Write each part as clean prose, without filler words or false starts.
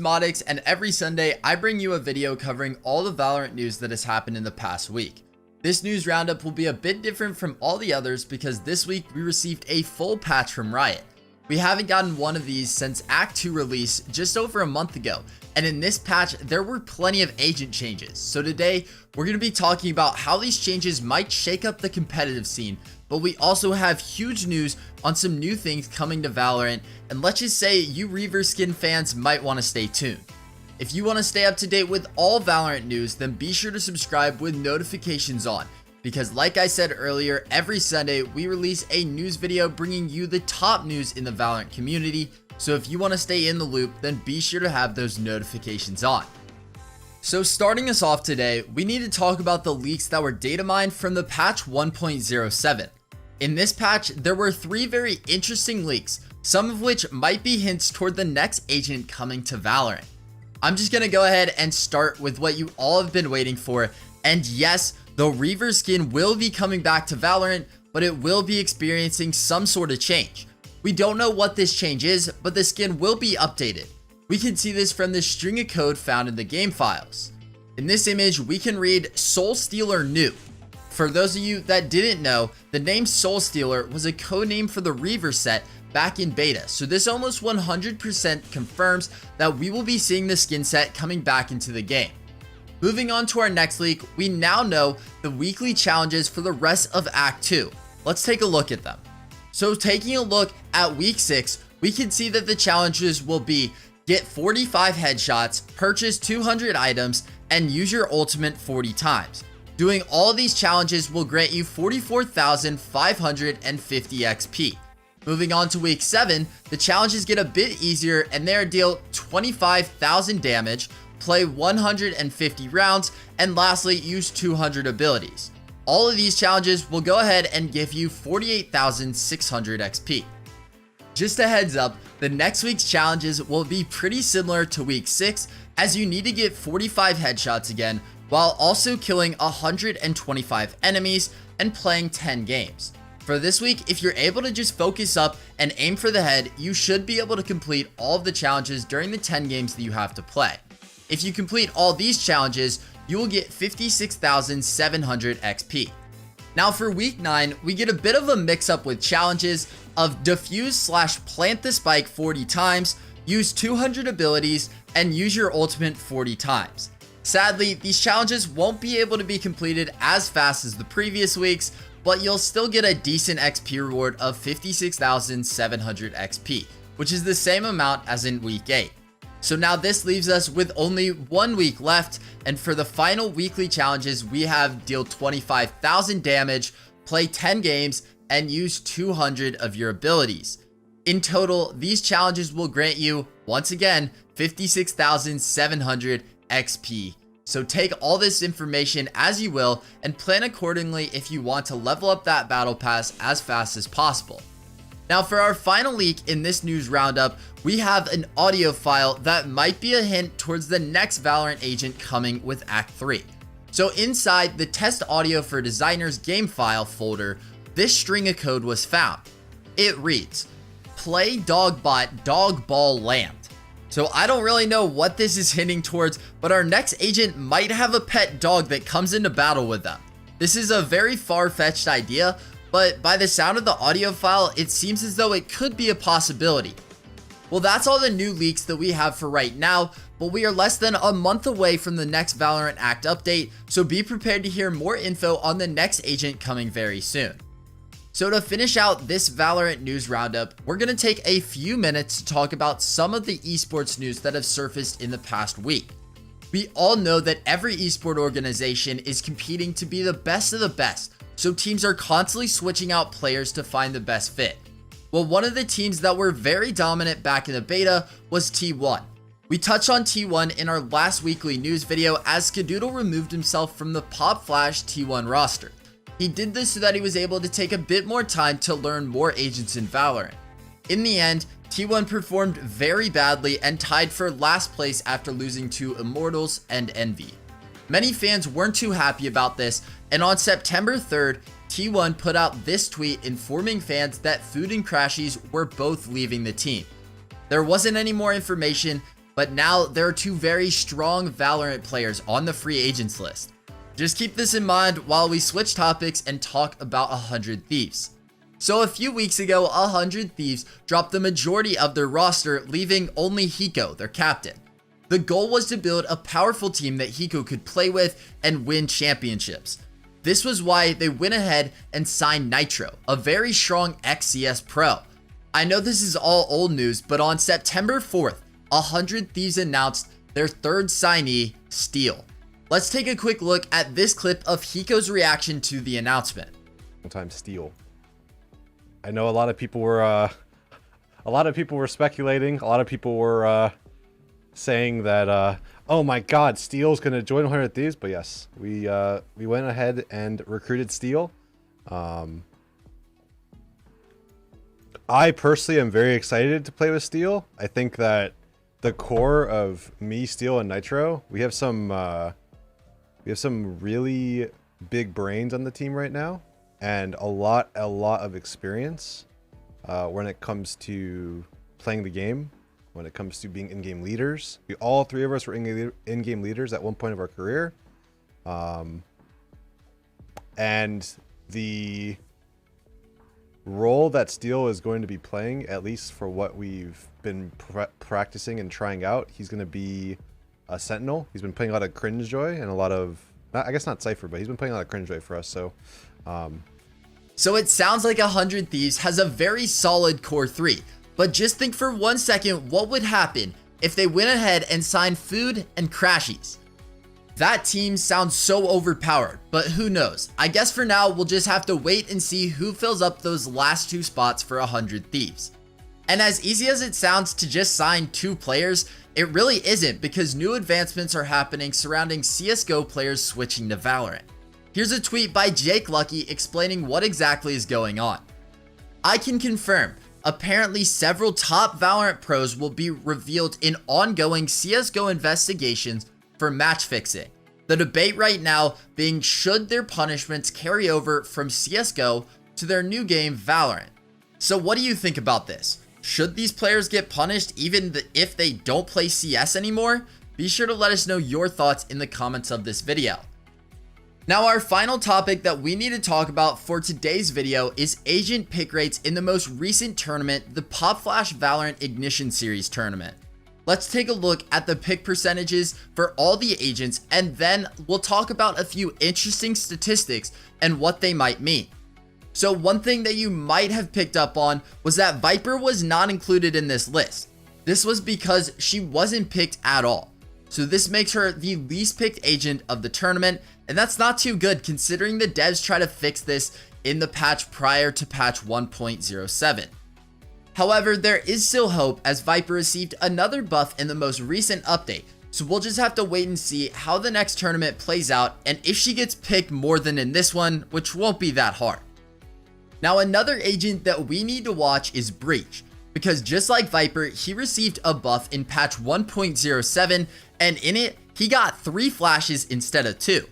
Modix, and every Sunday I bring you a video covering all the Valorant news that has happened in the past week. This news roundup will be a bit different from all the others because this week we received a full patch from Riot. We haven't gotten one of these since Act 2 release just over a month ago, and in this patch there were plenty of agent changes. So today we're going to be talking about how these changes might shake up the competitive scene, but we also have huge news on some new things coming to Valorant, and let's just say you Reaver skin fans might want to stay tuned. If you want to stay up to date with all Valorant news, then be sure to subscribe with notifications on, because like I said earlier, every Sunday we release a news video bringing you the top news in the Valorant community. So if you want to stay in the loop, then be sure to have those notifications on. So starting us off today, we need to talk about the leaks that were data mined from the patch 1.07. In this patch, there were 3 very interesting leaks, some of which might be hints toward the next agent coming to Valorant. I'm just going to go ahead and start with what you all have been waiting for, and yes, the Reaver skin will be coming back to Valorant, but it will be experiencing some sort of change. We don't know what this change is, but the skin will be updated. We can see this from the string of code found in the game files. In this image, we can read Soul Stealer New. For those of you that didn't know, the name Soul Stealer was a codename for the Reaver set back in beta, so this almost 100% confirms that we will be seeing the skin set coming back into the game. Moving on to our next leak, we now know the weekly challenges for the rest of Act 2. Let's take a look at them. So taking a look at week 6, we can see that the challenges will be get 45 headshots, purchase 200 items, and use your ultimate 40 times. Doing all these challenges will grant you 44,550 XP. Moving on to week 7, the challenges get a bit easier and they are deal 25,000 damage, play 150 rounds, and lastly use 200 abilities. All of these challenges will go ahead and give you 48,600 XP. Just a heads up, the next week's challenges will be pretty similar to week 6, as you need to get 45 headshots again, while also killing 125 enemies and playing 10 games. For this week, if you're able to just focus up and aim for the head, you should be able to complete all of the challenges during the 10 games that you have to play. If you complete all these challenges, you will get 56,700 XP. Now for week 9, we get a bit of a mix up with challenges of defuse / plant the spike 40 times, use 200 abilities, and use your ultimate 40 times. Sadly, these challenges won't be able to be completed as fast as the previous weeks, but you'll still get a decent XP reward of 56,700 XP, which is the same amount as in week 8. So now this leaves us with only 1 week left, and for the final weekly challenges, we have deal 25,000 damage, play 10 games, and use 200 of your abilities. In total, these challenges will grant you, once again, 56,700 XP. So take all this information as you will and plan accordingly if you want to level up that battle pass as fast as possible. Now for our final leak in this news roundup, we have an audio file that might be a hint towards the next Valorant agent coming with Act 3. So inside the test audio for designers game file folder, this string of code was found. It reads, play dogbot dog ball land. So I don't really know what this is hinting towards, but our next agent might have a pet dog that comes into battle with them. This is a very far-fetched idea, but by the sound of the audio file, it seems as though it could be a possibility. Well, that's all the new leaks that we have for right now, but we are less than a month away from the next Valorant Act update, so be prepared to hear more info on the next agent coming very soon. So to finish out this Valorant news roundup, we're going to take a few minutes to talk about some of the esports news that have surfaced in the past week. We all know that every esport organization is competing to be the best of the best, so teams are constantly switching out players to find the best fit. Well, one of the teams that were very dominant back in the beta was T1. We touched on T1 in our last weekly news video as Skadoodle removed himself from the Pop Flash T1 roster. He did this so that he was able to take a bit more time to learn more agents in Valorant. In the end, T1 performed very badly and tied for last place after losing to Immortals and Envy. Many fans weren't too happy about this, and on September 3rd, T1 put out this tweet informing fans that Food and Crashies were both leaving the team. There wasn't any more information, but now there are two very strong Valorant players on the free agents list. Just keep this in mind while we switch topics and talk about 100 Thieves. So a few weeks ago, 100 Thieves dropped the majority of their roster, leaving only Hiko, their captain. The goal was to build a powerful team that Hiko could play with and win championships. This was why they went ahead and signed Nitro, a very strong ex-CS pro. I know this is all old news, but on September 4th, 100 Thieves announced their third signee, Steel. Let's take a quick look at this clip of Hiko's reaction to the announcement. Sometimes Steel. I know a lot of people were speculating. A lot of people were saying that, oh my God, Steel's gonna join 100 Thieves. But yes, we went ahead and recruited Steel. I personally am very excited to play with Steel. I think that the core of me, Steel, and Nitro, we have some really big brains on the team right now, and a lot of experience when it comes to playing the game, when it comes to being in-game leaders. All three of us were in-game leaders at one point of our career, and the role that Steel is going to be playing, at least for what we've been practicing and trying out, he's going to be a Sentinel. He's been playing a lot of Cringejoy and a lot of, I guess not Cypher, but he's been playing a lot of Cringejoy for us. So it sounds like 100 Thieves has a very solid core 3, but just think for 1 second what would happen if they went ahead and signed Food and Crashies. That team sounds so overpowered, but who knows? I guess for now, we'll just have to wait and see who fills up those last 2 spots for 100 Thieves. And as easy as it sounds to just sign 2 players, it really isn't, because new advancements are happening surrounding CSGO players switching to Valorant. Here's a tweet by Jake Lucky explaining what exactly is going on. I can confirm, apparently several top Valorant pros will be revealed in ongoing CSGO investigations for match fixing. The debate right now being, should their punishments carry over from CSGO to their new game Valorant? So what do you think about this? Should these players get punished even if they don't play CS anymore? Be sure to let us know your thoughts in the comments of this video. Now, our final topic that we need to talk about for today's video is agent pick rates in the most recent tournament, the Pop Flash Valorant Ignition Series tournament. Let's take a look at the pick percentages for all the agents, and then we'll talk about a few interesting statistics and what they might mean. So one thing that you might have picked up on was that Viper was not included in this list. This was because she wasn't picked at all. So this makes her the least picked agent of the tournament, and that's not too good considering the devs try to fix this in the patch prior to patch 1.07. However, there is still hope as Viper received another buff in the most recent update, so we'll just have to wait and see how the next tournament plays out and if she gets picked more than in this one, which won't be that hard. Now, another agent that we need to watch is Breach, because just like Viper, he received a buff in patch 1.07, and in it, he got 3 flashes instead of 2.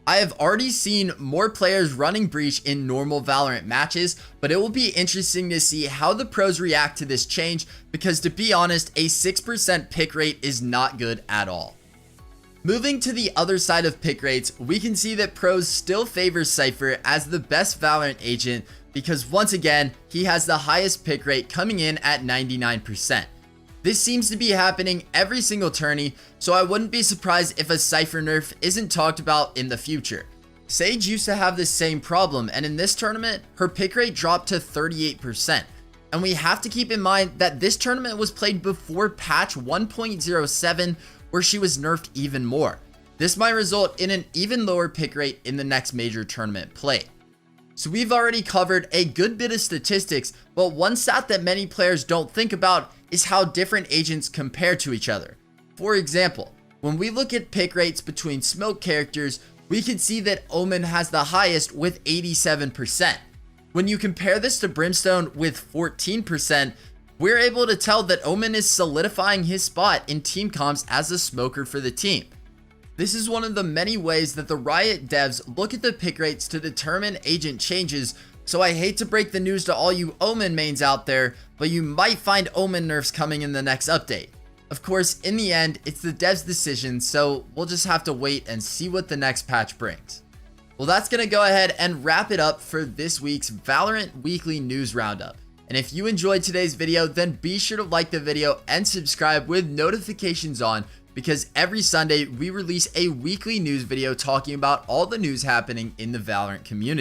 I have already seen more players running Breach in normal Valorant matches, but it will be interesting to see how the pros react to this change, because to be honest, a 6% pick rate is not good at all. Moving to the other side of pick rates, we can see that pros still favor Cypher as the best Valorant agent, because once again, he has the highest pick rate coming in at 99%. This seems to be happening every single tourney, so I wouldn't be surprised if a Cypher nerf isn't talked about in the future. Sage used to have this same problem, and in this tournament, her pick rate dropped to 38%. And we have to keep in mind that this tournament was played before patch 1.07, where she was nerfed even more. This might result in an even lower pick rate in the next major tournament play. So we've already covered a good bit of statistics, but one stat that many players don't think about is how different agents compare to each other. For example, when we look at pick rates between smoke characters, we can see that Omen has the highest with 87%. When you compare this to Brimstone with 14%, we're able to tell that Omen is solidifying his spot in team comps as a smoker for the team. This is one of the many ways that the Riot devs look at the pick rates to determine agent changes, so I hate to break the news to all you Omen mains out there, but you might find Omen nerfs coming in the next update. Of course, in the end, it's the devs' decision, so we'll just have to wait and see what the next patch brings. Well, that's going to go ahead and wrap it up for this week's Valorant Weekly News Roundup. And if you enjoyed today's video, then be sure to like the video and subscribe with notifications on, because every Sunday we release a weekly news video talking about all the news happening in the Valorant community.